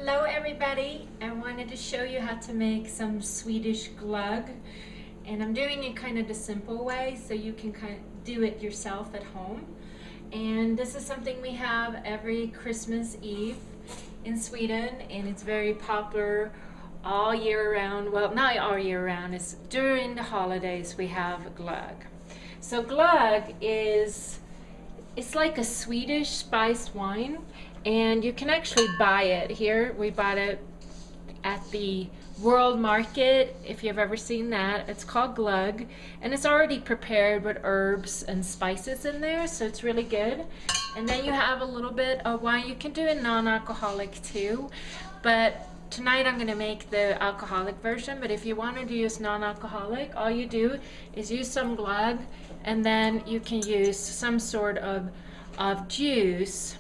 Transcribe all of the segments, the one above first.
Hello everybody, I wanted to show you how to make some Swedish glögg, and I'm doing it kind of the simple way so you can kind of do it yourself at home. And this is something we have every Christmas Eve in Sweden, and it's very popular all year round. Well, not all year round, it's during the holidays we have glögg. So glögg it's like a Swedish spiced wine, and you can actually buy it here. We bought it at the World Market, if you've ever seen that. It's called glögg, and it's already prepared with herbs and spices in there, so it's really good. And then you have a little bit of wine. You can do a non-alcoholic too, but tonight I'm going to make the alcoholic version. But if you want to use non-alcoholic, all you do is use some glögg, and then you can use some sort of juice,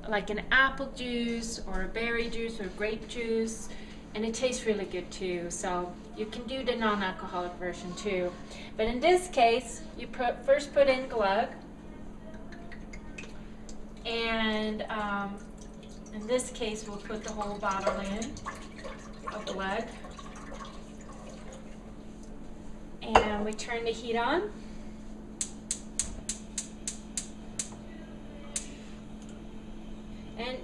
like an apple juice or a berry juice or grape juice, and it tastes really good too. So you can do the non-alcoholic version too. But in this case, you first put in glögg, and in this case we'll put the whole bottle in of glögg, and we turn the heat on. And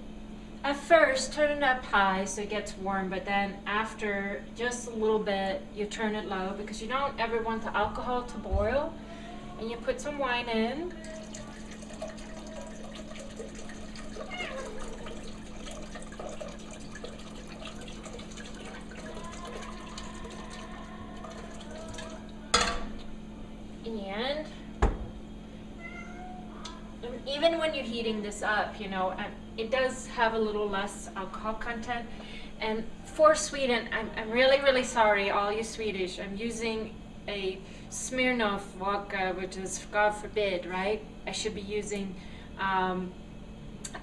at first, turn it up high so it gets warm, but then after just a little bit, you turn it low because you don't ever want the alcohol to boil. And you put some wine in. And even when you're heating this up, you know, it does have a little less alcohol content. And for Sweden, I'm really sorry, all you Swedish. I'm using a Smirnoff vodka, which is, God forbid, right? I should be using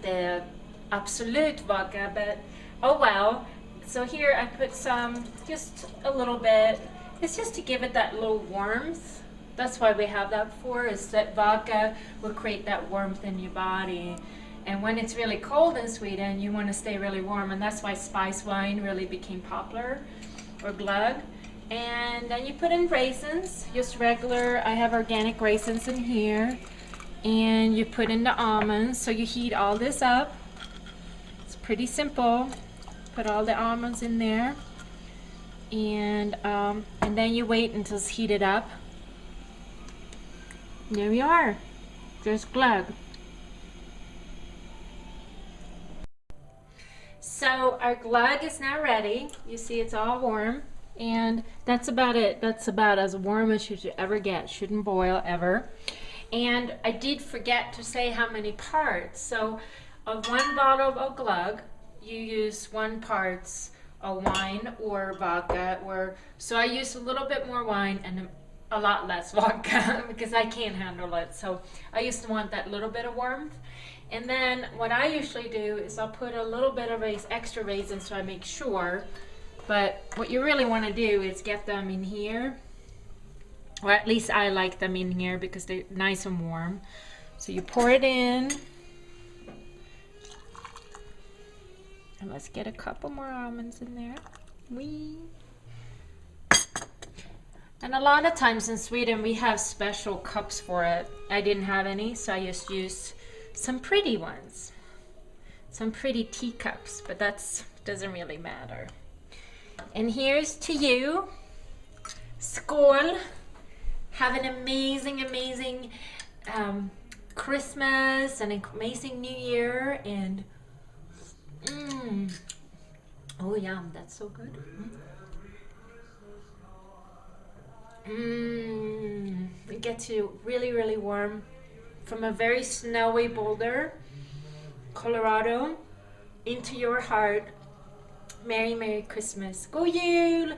the Absolut vodka, but oh well. So here I put some, just a little bit. It's just to give it that little warmth. That's why we have that for, is that vodka will create that warmth in your body. And when it's really cold in Sweden, you want to stay really warm, and that's why spice wine really became popular, or glögg. And then you put in raisins, just regular. I have organic raisins in here. And you put in the almonds, so you heat all this up. It's pretty simple. Put all the almonds in there. And then you wait until it's heated up. There we are. There's glögg. So our glögg is now ready. You see it's all warm, and that's about it. That's about as warm as you should ever get. Shouldn't boil ever. And I did forget to say how many parts. So of one bottle of glögg, you use 1 part of wine or vodka, so I use a little bit more wine and a lot less vodka because I can't handle it. So I just want that little bit of warmth. And then what I usually do is I'll put a little bit of extra raisins, so I make sure. But what you really want to do is get them in here, or at least I like them in here because they're nice and warm. So you pour it in, and let's get a couple more almonds in there. Whee! And a lot of times in Sweden we have special cups for it. I didn't have any, so I just used some pretty ones, some pretty teacups, but that doesn't really matter. And here's to you. Skål! Have an amazing Christmas and an amazing New Year. And oh yum, that's so good. It gets you really warm from a very snowy Boulder, Colorado, into your heart. Merry Christmas. God jul!